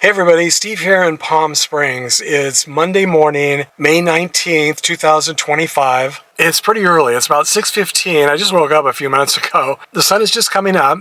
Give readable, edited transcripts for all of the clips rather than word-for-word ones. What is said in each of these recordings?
Hey everybody, Steve here in Palm Springs. It's Monday morning, May 19th, 2025. It's pretty early. It's about 6:15. I just woke up a few minutes ago. The sun is just coming up,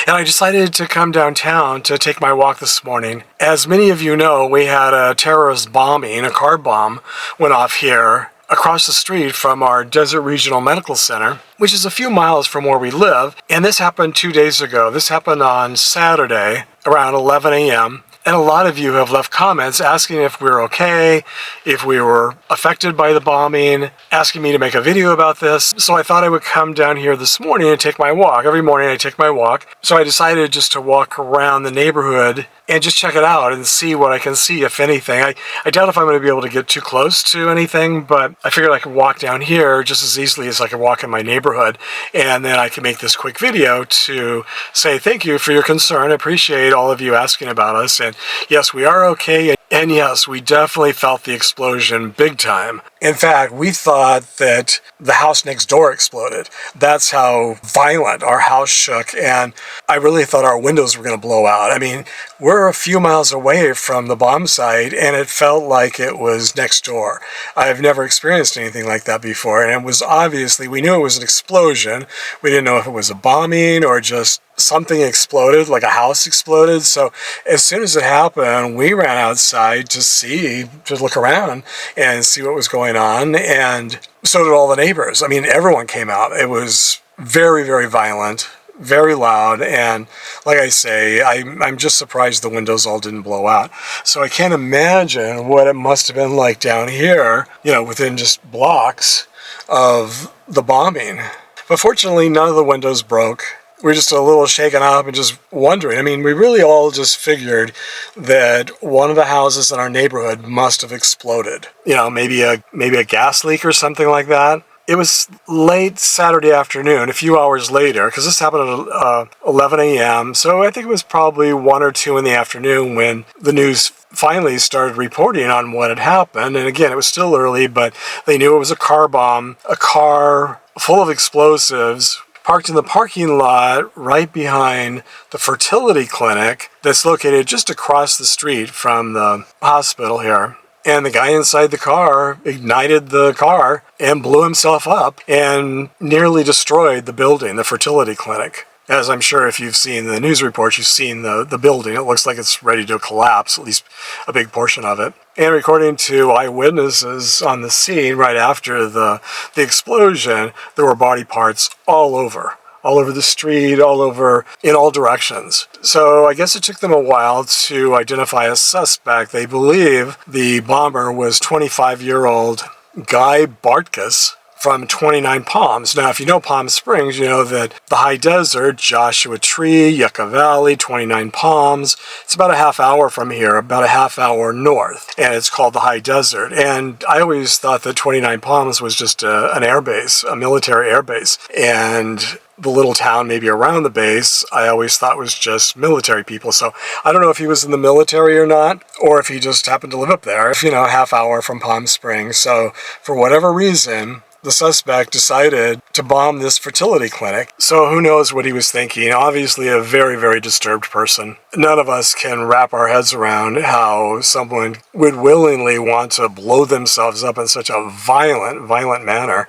and I decided to come downtown to take my walk this morning. As many of you know, we had a terrorist bombing, a car bomb went off here across the street from our Desert Regional Medical Center, which is a few miles from where we live. And this happened 2 days ago. This happened on Saturday around 11 a.m. And a lot of you have left comments asking if we're okay, if we were affected by the bombing, asking me to make a video about this. So I thought I would come down here this morning and take my walk. Every morning I take my walk. So I decided just to walk around the neighborhood and just check it out and see what I can see, if anything. I doubt if I'm going to be able to get too close to anything, but I figured I could walk down here just as easily as I could walk in my neighborhood. And then I can make this quick video to say thank you for your concern. I appreciate all of you asking about us. And yes, we are okay. And yes, we definitely felt the explosion big time. In fact, we thought that the house next door exploded. That's how violent our house shook, and I really thought our windows were going to blow out. I mean, we're a few miles away from the bomb site, and it felt like it was next door. I've never experienced anything like that before, and it was obviously, we knew it was an explosion. We didn't know if it was a bombing or just something exploded, like a house exploded. So as soon as it happened, we ran outside to look around and see what was going on. And so did all the neighbors. I mean, everyone came out. It was very, very violent, very loud. And like I say, I'm just surprised the windows all didn't blow out. So I can't imagine what it must have been like down here, within just blocks of the bombing. But fortunately, none of the windows broke. We're just a little shaken up and just wondering. I mean, we really all just figured that one of the houses in our neighborhood must have exploded. Maybe a gas leak or something like that. It was late Saturday afternoon, a few hours later, because this happened at 11 a.m. So I think it was probably 1 or 2 in the afternoon when the news finally started reporting on what had happened. And again, it was still early, but they knew it was a car bomb, a car full of explosives, parked in the parking lot right behind the fertility clinic that's located just across the street from the hospital here. And the guy inside the car ignited the car and blew himself up and nearly destroyed the building, the fertility clinic. As I'm sure if you've seen the news reports, you've seen the building. It looks like it's ready to collapse, at least a big portion of it. And according to eyewitnesses on the scene right after the explosion, there were body parts all over the street, all over, in all directions. So I guess it took them a while to identify a suspect. They believe the bomber was 25-year-old Guy Bartkus from 29 Palms. Now, if you know Palm Springs, you know that the high desert, Joshua Tree, Yucca Valley, 29 Palms, it's about a half hour from here, about a half hour north, and it's called the high desert. And I always thought that 29 Palms was just an air base, a military air base. And the little town maybe around the base, I always thought was just military people. So I don't know if he was in the military or not, or if he just happened to live up there, a half hour from Palm Springs. So for whatever reason, the suspect decided to bomb this fertility clinic. So who knows what he was thinking? Obviously a very, very disturbed person. None of us can wrap our heads around how someone would willingly want to blow themselves up in such a violent manner.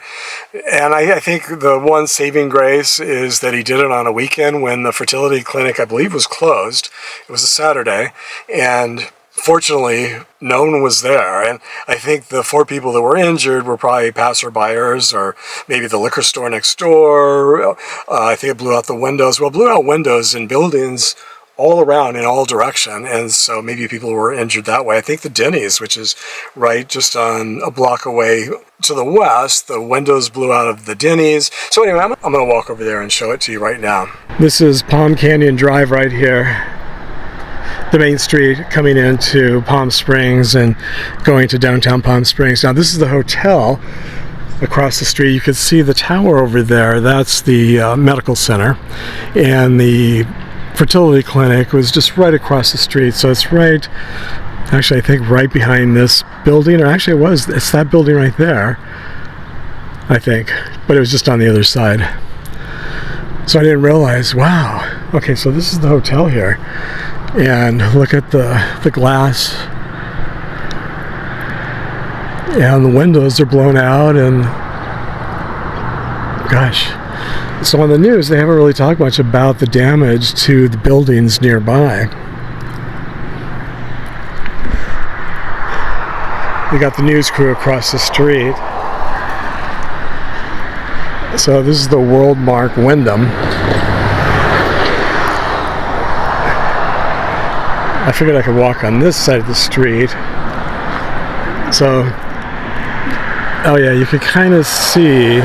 And I think the one saving grace is that he did it on a weekend when the fertility clinic, I believe, was closed. It was a Saturday, and fortunately, no one was there, and I think the 4 people that were injured were probably passerbyers or maybe the liquor store next door. I think it blew out the windows. Well, it blew out windows in buildings all around in all direction, and so maybe people were injured that way. I think the Denny's, which is right just on a block away to the west, the windows blew out of the Denny's. So anyway, I'm going to walk over there and show it to you right now. This is Palm Canyon Drive right here. The main street coming into Palm Springs and going to downtown Palm Springs. Now this is the hotel across the street. You can see the tower over there. That's the medical center, and the fertility clinic was just right across the street. So it's right, actually I think right behind this building, or actually it's that building right there, I think, but it was just on the other side. So I didn't realize, wow, okay, so this is the hotel here. And look at the glass. And the windows are blown out, and gosh. So on the news, they haven't really talked much about the damage to the buildings nearby. We got the news crew across the street. So this is the Worldmark Wyndham. I figured I could walk on this side of the street. So, oh yeah, you could kind of see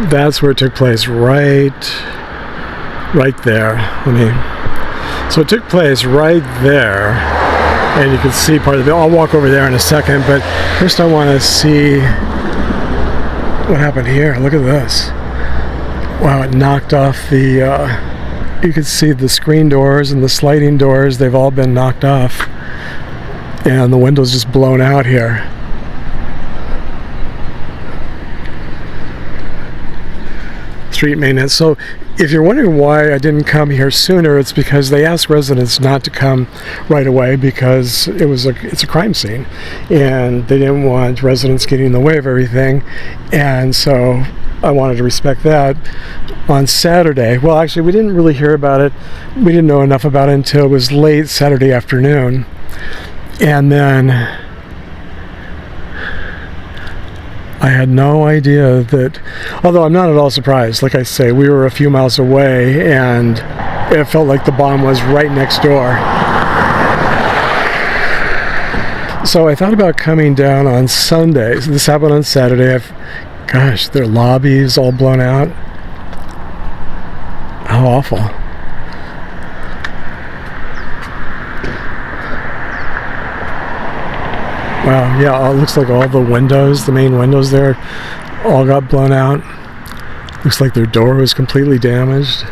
that's where it took place, right there. So it took place right there, and you can see part of it. I'll walk over there in a second, but first I want to see what happened here. Look at this. Wow, it knocked off the, you can see the screen doors and the sliding doors, they've all been knocked off, and the window's just blown out here. Street maintenance. So if you're wondering why I didn't come here sooner, it's because they asked residents not to come right away because it's a crime scene, and they didn't want residents getting in the way of everything, and so I wanted to respect that. On Saturday, well, actually we didn't really hear about it, we didn't know enough about it until it was late Saturday afternoon, and then I had no idea that, although I'm not at all surprised, like I say, we were a few miles away and it felt like the bomb was right next door. So I thought about coming down on Sunday. So this happened on Saturday. Gosh, their lobby's all blown out. How awful. Wow, yeah, it looks like all the windows, the main windows there, all got blown out. Looks like their door was completely damaged.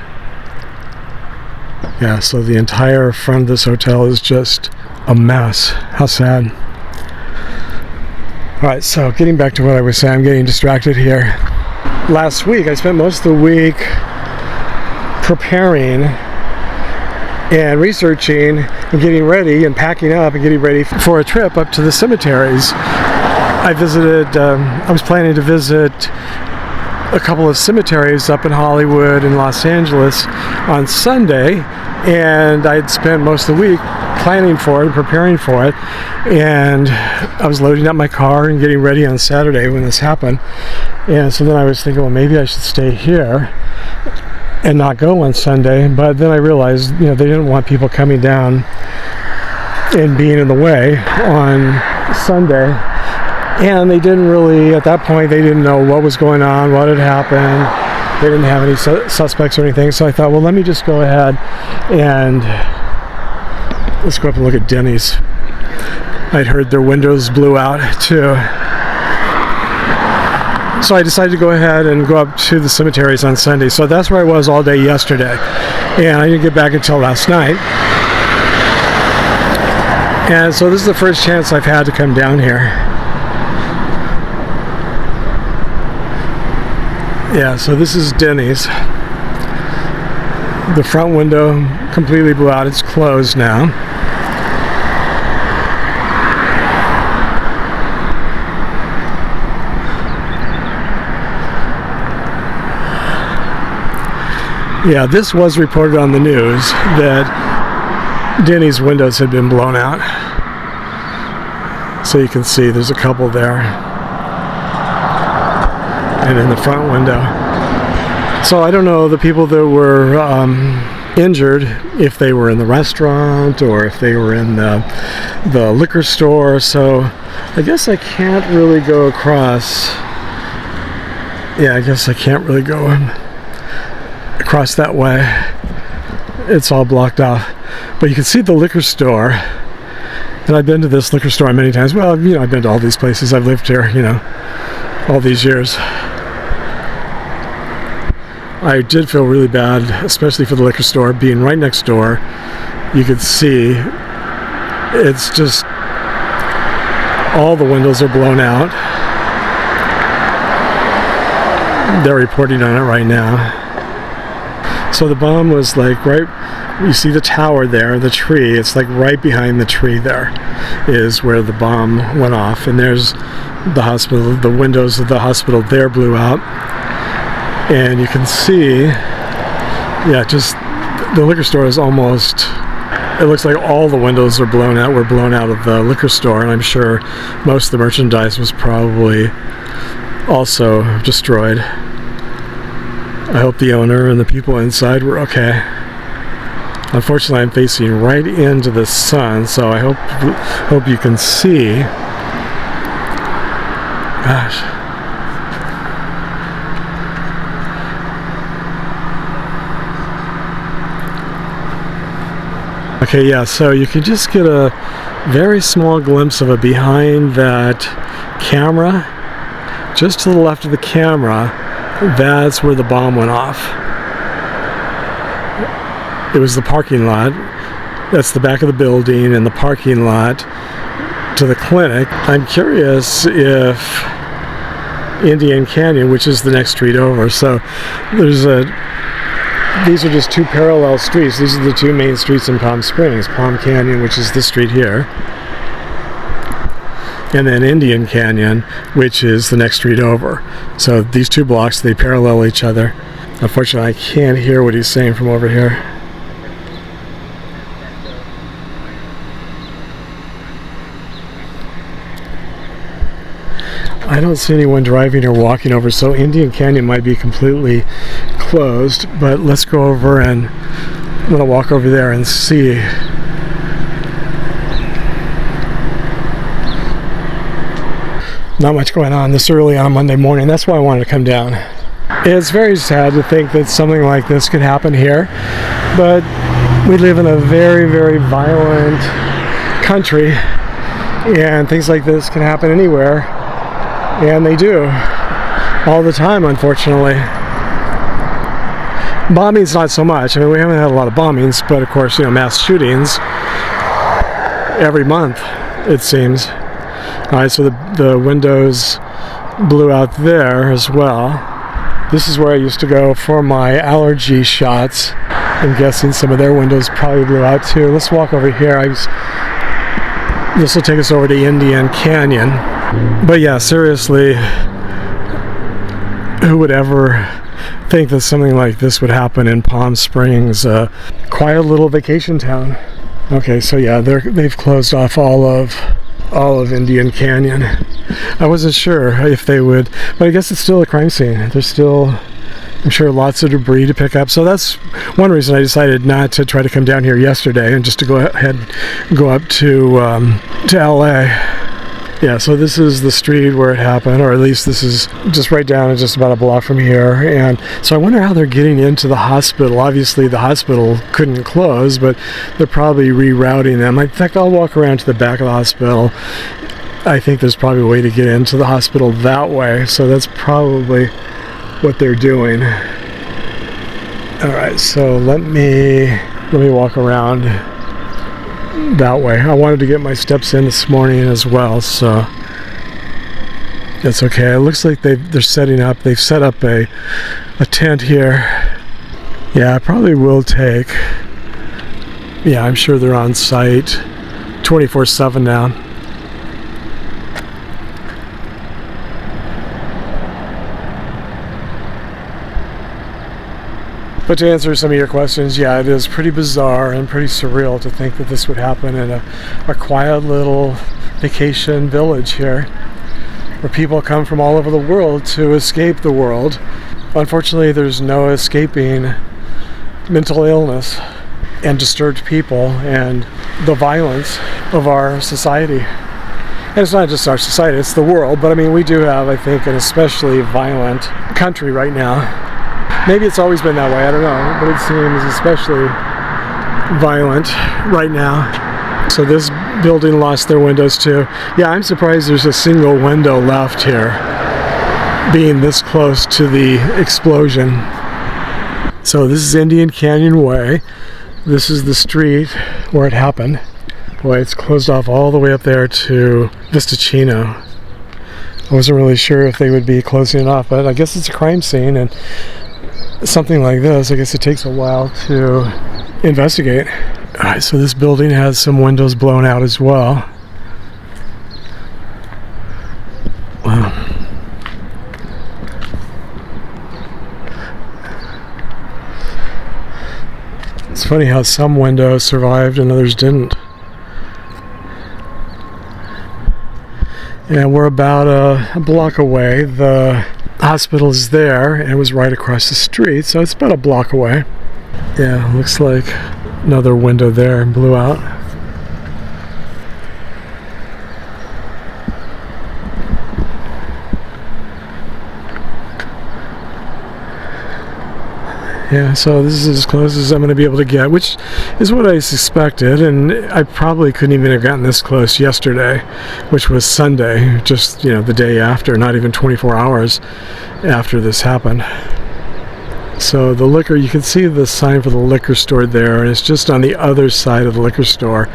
Yeah, so the entire front of this hotel is just a mess. How sad. Alright, so getting back to what I was saying, I'm getting distracted here. Last week, I spent most of the week preparing and researching and getting ready and packing up and getting ready for a trip up to the cemeteries. I was planning to visit a couple of cemeteries up in Hollywood and Los Angeles on Sunday, and I'd spent most of the week planning for it and preparing for it, and I was loading up my car and getting ready on Saturday when this happened. And so then I was thinking, well, maybe I should stay here and not go on Sunday, but then I realized, they didn't want people coming down and being in the way on Sunday, and they didn't really, at that point, they didn't know what was going on, what had happened. They didn't have any suspects or anything, so I thought, well, let me just go ahead and let's go up and look at Denny's. I'd heard their windows blew out too. So I decided to go ahead and go up to the cemeteries on Sunday. So that's where I was all day yesterday. And I didn't get back until last night. And so this is the first chance I've had to come down here. Yeah, so this is Denny's. The front window completely blew out. It's closed now. Yeah, this was reported on the news that Denny's windows had been blown out. So you can see there's a couple there. And in the front window. So I don't know the people that were injured, if they were in the restaurant or if they were in the liquor store. So I guess I can't really go across. Yeah, I guess I can't really go across that way. It's all blocked off. But you can see the liquor store. And I've been to this liquor store many times. Well, I've been to all these places. I've lived here, all these years. I did feel really bad, especially for the liquor store, being right next door. You could see it's just all the windows are blown out. They're reporting on it right now. So the bomb was like right, you see the tower there, the tree, it's like right behind the tree there is where the bomb went off. And there's the hospital, the windows of the hospital there blew out. And you can see, yeah, just the liquor store is almost, it looks like all the windows are blown out, were blown out of the liquor store, and I'm sure most of the merchandise was probably also destroyed. I hope the owner and the people inside were okay. Unfortunately, I'm facing right into the sun, so I hope you can see. Gosh. Okay, yeah, so you can just get a very small glimpse of it behind that camera. Just to the left of the camera, that's where the bomb went off. It was the parking lot. That's the back of the building and the parking lot to the clinic. I'm curious if Indian Canyon, which is the next street over, so there's these are just two parallel streets. These are the two main streets in Palm Springs. Palm Canyon, which is this street here, and then Indian Canyon, which is the next street over. So these two blocks, they parallel each other. Unfortunately, I can't hear what he's saying from over here. I don't see anyone driving or walking over, so Indian Canyon might be completely closed, but let's go over and I'm going to walk over there and see. Not much going on this early on Monday morning. That's why I wanted to come down. It's very sad to think that something like this could happen here, but we live in a very, very violent country, and things like this can happen anywhere, and they do all the time, unfortunately. Bombings, not so much. I mean, we haven't had a lot of bombings, but of course, you know, mass shootings every month, it seems. All right, so the windows blew out there as well. This is where I used to go for my allergy shots. I'm guessing some of their windows probably blew out too. Let's walk over here. This will take us over to Indian Canyon. But yeah, seriously, who would ever think that something like this would happen in Palm Springs, a quiet little vacation town? Okay, so yeah, they've closed off all of Indian Canyon. I wasn't sure if they would, but I guess it's still a crime scene. There's still, I'm sure, lots of debris to pick up. So that's one reason I decided not to try to come down here yesterday and just to go ahead and go up to LA. Yeah, so this is the street where it happened, or at least this is just right down, just about a block from here. And so I wonder how they're getting into the hospital. Obviously the hospital couldn't close, but they're probably rerouting them. In fact, I'll walk around to the back of the hospital. I think there's probably a way to get into the hospital that way, so that's probably what they're doing. All right, so let me walk around that way. I wanted to get my steps in this morning as well, so that's okay. It looks like they're setting up. They've set up a tent here. Yeah, I probably will take. Yeah, I'm sure they're on site 24/7 now. But to answer some of your questions, yeah, it is pretty bizarre and pretty surreal to think that this would happen in a quiet little vacation village here, where people come from all over the world to escape the world. Unfortunately, there's no escaping mental illness and disturbed people and the violence of our society. And it's not just our society, it's the world, but I mean, we do have, I think, an especially violent country right now. Maybe it's always been that way, I don't know, but it seems especially violent right now. So this building lost their windows too. Yeah, I'm surprised there's a single window left here, being this close to the explosion. So this is Indian Canyon Way. This is the street where it happened. Boy, it's closed off all the way up there to Vista Chino. I wasn't really sure if they would be closing it off, but I guess it's a crime scene, and something like this, I guess it takes a while to investigate. Alright, so this building has some windows blown out as well. Wow. It's funny how some windows survived and others didn't. And we're about a block away. The hospital is there, and it was right across the street, so it's about a block away. Yeah, looks like another window there blew out. Yeah, so this is as close as I'm going to be able to get, which is what I suspected, and I probably couldn't even have gotten this close yesterday, which was Sunday, just, you know, the day after, not even 24 hours after this happened. So the liquor, you can see the sign for the liquor store there, and it's just on the other side of the liquor store.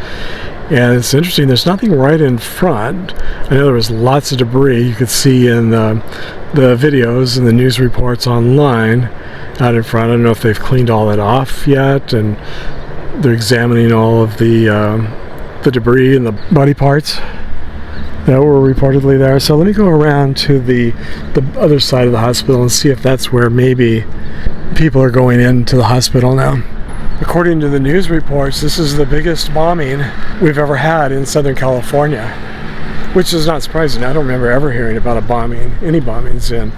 And it's interesting, there's nothing right in front. I know there was lots of debris you could see in the videos and the news reports online out in front. I don't know if they've cleaned all that off yet, and they're examining all of the debris and the body parts that were reportedly there. So let me go around to the other side of the hospital and see if that's where maybe people are going into the hospital now. According to the news reports, this is the biggest bombing we've ever had in Southern California, which is not surprising. I don't remember ever hearing about any bombings in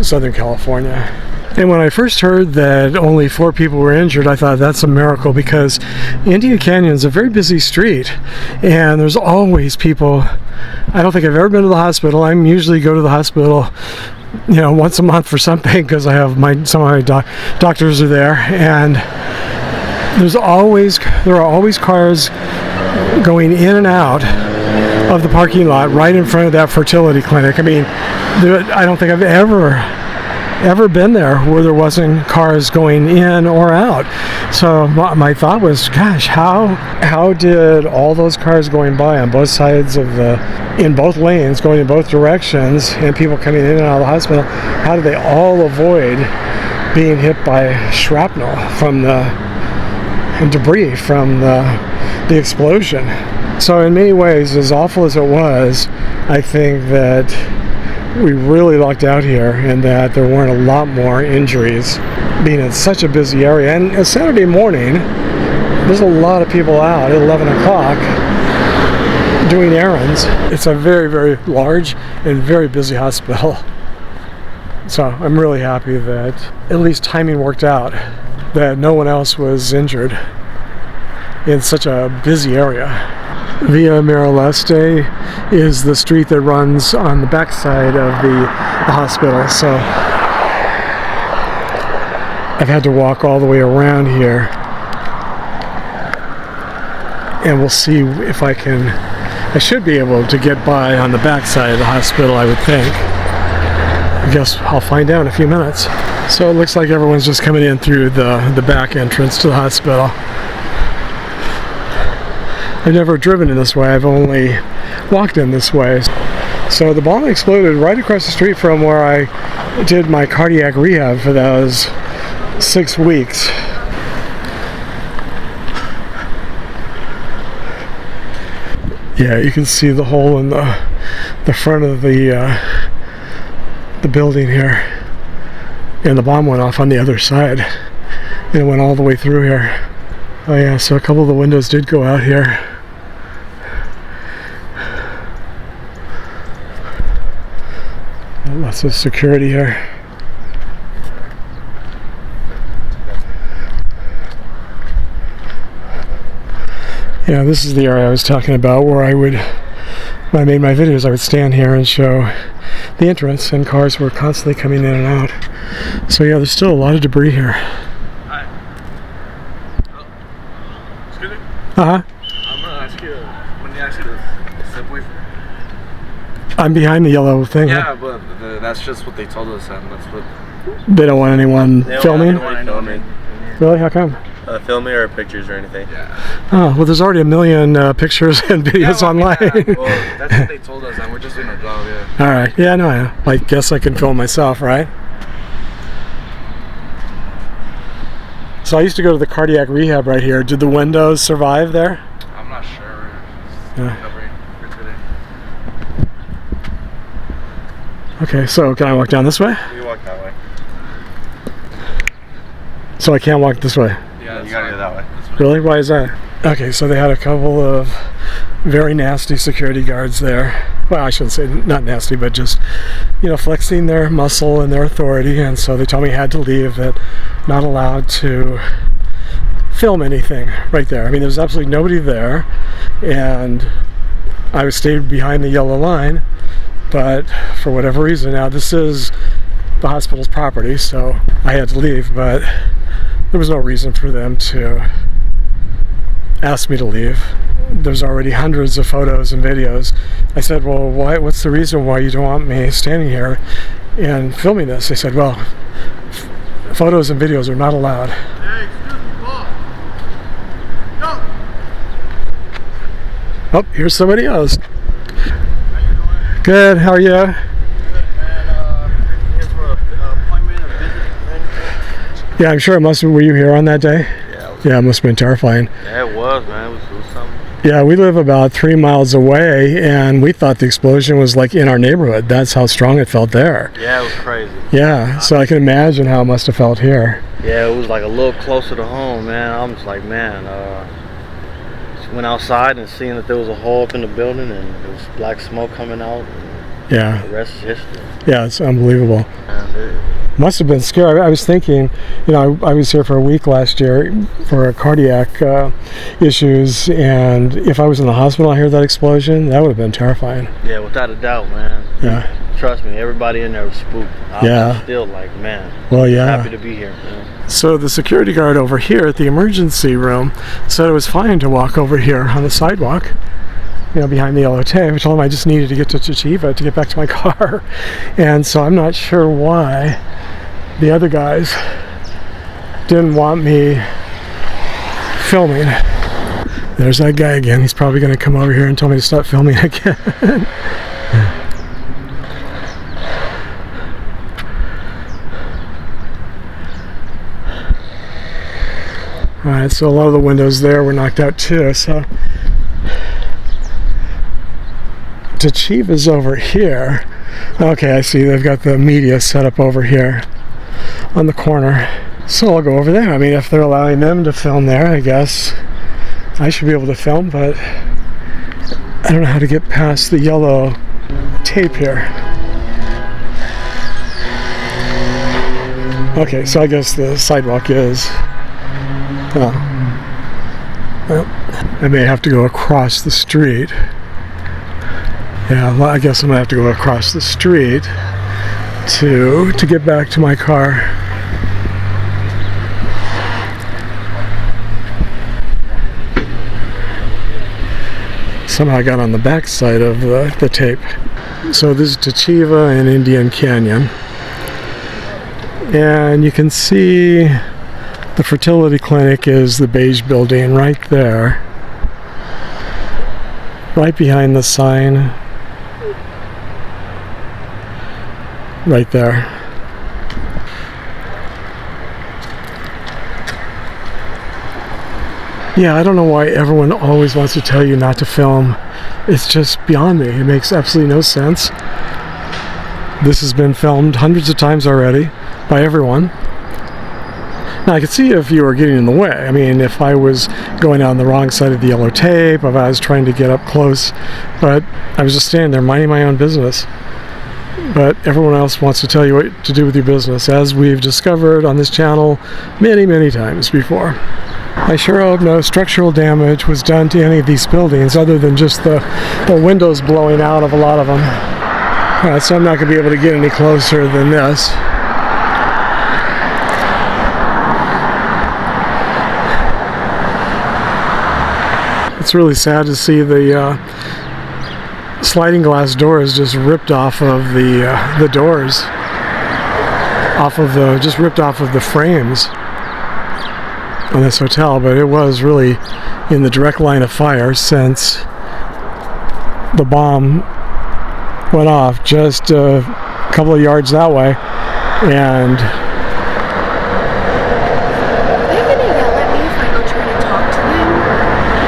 Southern California. And when I first heard that only 4 people were injured, I thought that's a miracle, because Indian Canyon is a very busy street, and there's always people. I don't think I've ever been to the hospital. I usually go to the hospital, you know, once a month for something, because I have some of my doctors are there, and there are always cars going in and out of the parking lot right in front of that fertility clinic. I mean, I don't think I've ever been there where there wasn't cars going in or out. So my thought was, gosh, how did all those cars going by on both sides of in both lanes, going in both directions, and people coming in and out of the hospital, how did they all avoid being hit by shrapnel from and debris from the explosion? So in many ways, as awful as it was, I think that we really lucked out here, and that there weren't a lot more injuries, being in such a busy area. And a Saturday morning, there's a lot of people out at 11 o'clock doing errands. It's a very, very large and very busy hospital. So I'm really happy that at least timing worked out, that no one else was injured in such a busy area. Via Miraleste is the street that runs on the backside of the hospital, so I've had to walk all the way around here, and we'll see if I should be able to get by on the backside of the hospital, I would think. I guess I'll find out in a few minutes. So it looks like everyone's just coming in through the back entrance to the hospital. I've never driven in this way, I've only walked in this way. So the bomb exploded right across the street from where I did my cardiac rehab for those 6 weeks. Yeah, you can see the hole in the front of the building here. And the bomb went off on the other side. And it went all the way through here. Oh yeah, so a couple of the windows did go out here. Lots of security here. Yeah, this is the area I was talking about where when I made my videos, I would stand here and show the entrance, and cars were constantly coming in and out. So yeah, there's still a lot of debris here. Hi. Oh, excuse me? Uh-huh. I'm gonna ask you, when you ask you the subway. I'm behind the yellow thing. Yeah, but that's just what they told us, and that's what... They don't want anyone filming? They don't want anyone filming. Really? How come? Filming or pictures or anything. Yeah. Oh, well, there's already a million pictures and videos online. Well, that's what they told us, and we're just doing our job, yeah. All right. Yeah, no, I guess I can film myself, right? So I used to go to the cardiac rehab right here. Did the windows survive there? I'm not sure. Yeah. Okay, so can I walk down this way? You walk that way. So I can't walk this way? Yeah, you gotta go that way. Really? Why is that? Okay, so they had a couple of very nasty security guards there. Well, I shouldn't say not nasty, but just, you know, flexing their muscle and their authority. And so they told me I had to leave, that not allowed to film anything right there. I mean, there's absolutely nobody there. And I stayed behind the yellow line. But for whatever reason, now this is the hospital's property, so I had to leave, but there was no reason for them to ask me to leave. There's already hundreds of photos and videos. I said, well, what's the reason why you don't want me standing here and filming this? They said, well, photos and videos are not allowed. Hey, excuse me, boss. Oh, here's somebody else. Good, how are you? Good, man. Here's for an appointment or visit. Yeah, I'm sure it must have, were you here on that day? Yeah, it must have been terrifying. Yeah, it was, man. It was something. Yeah, we live about 3 miles away, and we thought the explosion was like in our neighborhood. That's how strong it felt there. Yeah, it was crazy. Yeah, so I can imagine how it must have felt here. Yeah, it was like a little closer to home, man. I was like, man, went outside and seeing that there was a hole up in the building and there was black smoke coming out. Yeah. The rest is history. Yeah, it's unbelievable. Must have been scary. I was thinking, you know, I was here for a week last year for cardiac issues, and if I was in the hospital and I heard that explosion, that would have been terrifying. Yeah, without a doubt, man. Yeah. Trust me, everybody in there was spooked. I was still like, man. Well, yeah. Happy to be here, man. So the security guard over here at the emergency room said it was fine to walk over here on the sidewalk, you know, behind the yellow tape. I told him I just needed to get to Chichiva to get back to my car. And so I'm not sure why the other guys didn't want me filming. There's that guy again. He's probably going to come over here and tell me to stop filming again. Alright, so a lot of the windows there were knocked out too, so Chichiva's over here. Okay, I see they've got the media set up over here on the corner. So I'll go over there. I mean, if they're allowing them to film there, I guess I should be able to film, but I don't know how to get past the yellow tape here. Okay, so I guess the sidewalk is... Oh. Well, I may have to go across the street. Yeah, well, I guess I'm gonna have to go across the street to get back to my car. Somehow I got on the back side of the tape. So this is Chichiva and Indian Canyon. And you can see the fertility clinic is the beige building right there. Right behind the sign. Right there. Yeah, I don't know why everyone always wants to tell you not to film. It's just beyond me. It makes absolutely no sense. This has been filmed hundreds of times already by everyone. Now, I could see if you were getting in the way. I mean, if I was going on the wrong side of the yellow tape, if I was trying to get up close, but I was just standing there minding my own business. But everyone else wants to tell you what to do with your business, as we've discovered on this channel many, many times before. I sure hope no structural damage was done to any of these buildings other than just the windows blowing out of a lot of them. So I'm not going to be able to get any closer than this. It's really sad to see the sliding glass doors just ripped off of the doors, just ripped off of the frames. on this hotel, but it was really in the direct line of fire since the bomb went off just a couple of yards that way. And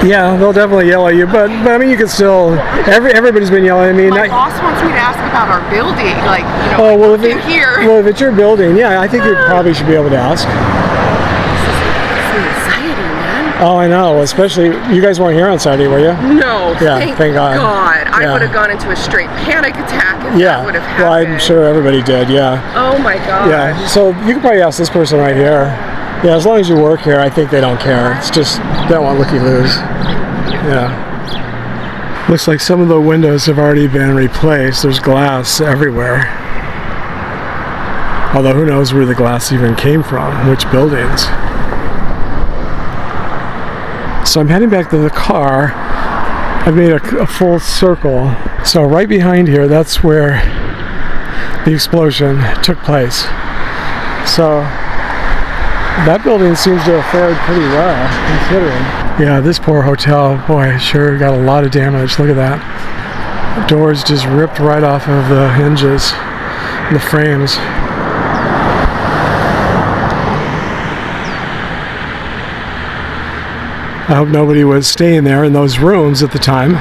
yeah, they'll definitely yell at you, but I mean, you can still. Everybody's been yelling at me. My boss wants me to ask about our building, like, you know, oh, well, if it's your building, yeah, I think you probably should be able to ask. This is anxiety, man. Oh, I know. Especially, you guys weren't here on Saturday, were you? No. Yeah, thank God. I would have gone into a straight panic attack if that would have happened. Well, I'm sure everybody did. Yeah. Oh my God. Yeah. So you can probably ask this person right here. Yeah, as long as you work here, I think they don't care. It's just they don't want looky-loos. Yeah. Looks like some of the windows have already been replaced. There's glass everywhere. Although who knows where the glass even came from, which buildings. So I'm heading back to the car. I've made a full circle. So right behind here, that's where the explosion took place. So that building seems to have fared pretty well, considering. Yeah, this poor hotel, boy, sure got a lot of damage. Look at that. The doors just ripped right off of the hinges, the frames. I hope nobody was staying there in those rooms at the time.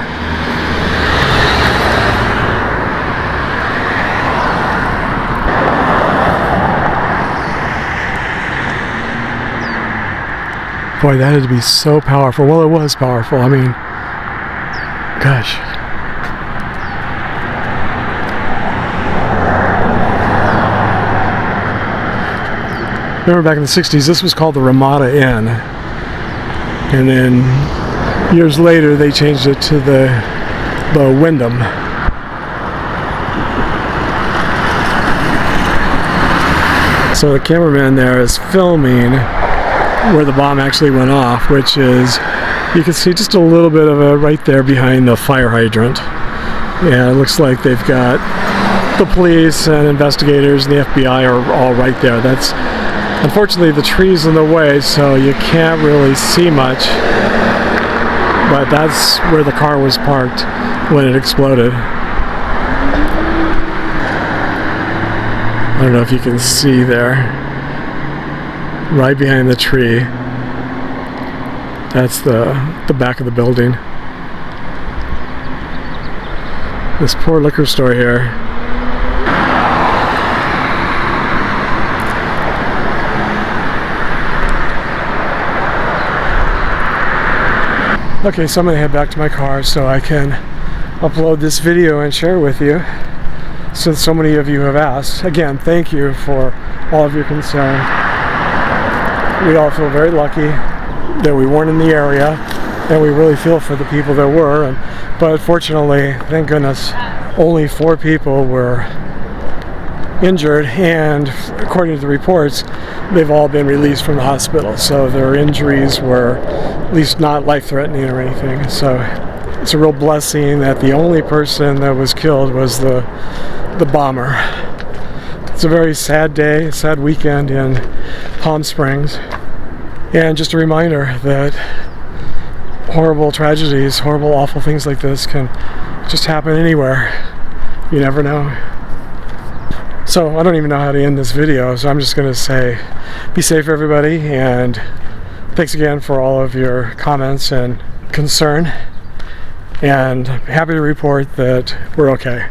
Boy, that had to be so powerful. Well, it was powerful. I mean, gosh. Remember back in the 60s, this was called the Ramada Inn. And then years later, they changed it to the Wyndham. So the cameraman there is filming where the bomb actually went off, which is, you can see just a little bit of it right there behind the fire hydrant. Yeah, it looks like they've got the police and investigators and the FBI are all right there. That's unfortunately the tree's in the way, so you can't really see much, but that's where the car was parked when it exploded. I don't know if you can see there. Right behind the tree. That's the back of the building. This poor liquor store here. Okay, so I'm gonna head back to my car so I can upload this video and share it with you, since so many of you have asked. Again, thank you for all of your concern. We all feel very lucky that we weren't in the area, and we really feel for the people that were. But fortunately, thank goodness, only 4 people were injured, and according to the reports, they've all been released from the hospital. So their injuries were at least not life-threatening or anything. So it's a real blessing that the only person that was killed was the bomber. It's a very sad day, sad weekend in Palm Springs, and just a reminder that horrible tragedies, horrible, awful things like this can just happen anywhere. You never know. So I don't even know how to end this video, so I'm just going to say be safe, everybody, and thanks again for all of your comments and concern, and happy to report that we're okay.